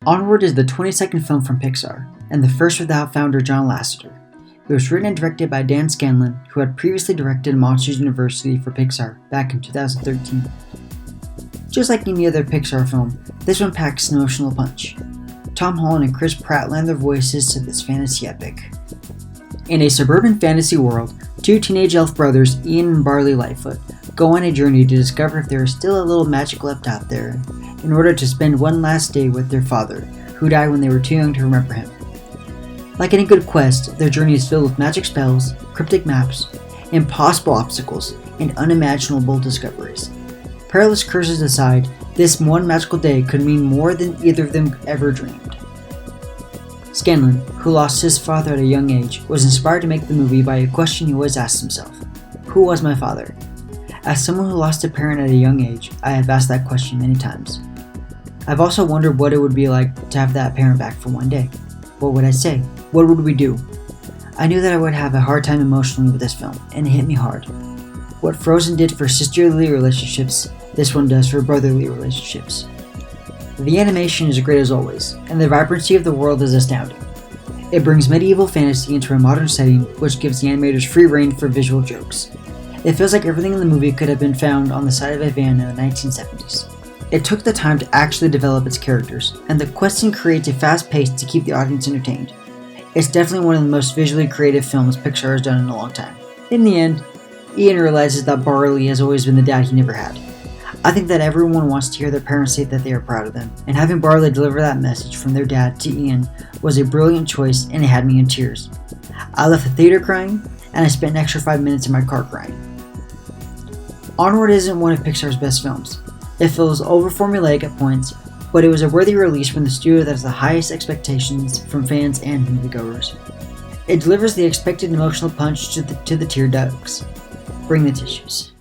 Onward is the 22nd film from Pixar, and the first without founder John Lasseter. It was written and directed by Dan Scanlon, who had previously directed Monsters University for Pixar back in 2013. Just like any other Pixar film, this one packs an emotional punch. Tom Holland and Chris Pratt lend their voices to this fantasy epic. In a suburban fantasy world, two teenage elf brothers, Ian and Barley Lightfoot, go on a journey to discover if there is still a little magic left out there, in order to spend one last day with their father, who died when they were too young to remember him. Like any good quest, their journey is filled with magic spells, cryptic maps, impossible obstacles, and unimaginable discoveries. Perilous curses aside, this one magical day could mean more than either of them ever dreamed. Scanlon, who lost his father at a young age, was inspired to make the movie by a question he always asked himself: who was my father? As someone who lost a parent at a young age, I have asked that question many times. I've also wondered what it would be like to have that parent back for one day. What would I say? What would we do? I knew that I would have a hard time emotionally with this film, and it hit me hard. What Frozen did for sisterly relationships, this one does for brotherly relationships. The animation is great as always, and the vibrancy of the world is astounding. It brings medieval fantasy into a modern setting, which gives the animators free rein for visual jokes. It feels like everything in the movie could have been found on the side of a van in the 1970s. It took the time to actually develop its characters, and the questing creates a fast pace to keep the audience entertained. It's definitely one of the most visually creative films Pixar has done in a long time. In the end, Ian realizes that Barley has always been the dad he never had. I think that everyone wants to hear their parents say that they are proud of them, and having Barley deliver that message from their dad to Ian was a brilliant choice, and it had me in tears. I left the theater crying, and I spent an extra 5 minutes in my car crying. Onward isn't one of Pixar's best films. It feels over-formulaic at points, but it was a worthy release from the studio that has the highest expectations from fans and moviegoers. It delivers the expected emotional punch to the tear ducts. Bring the tissues.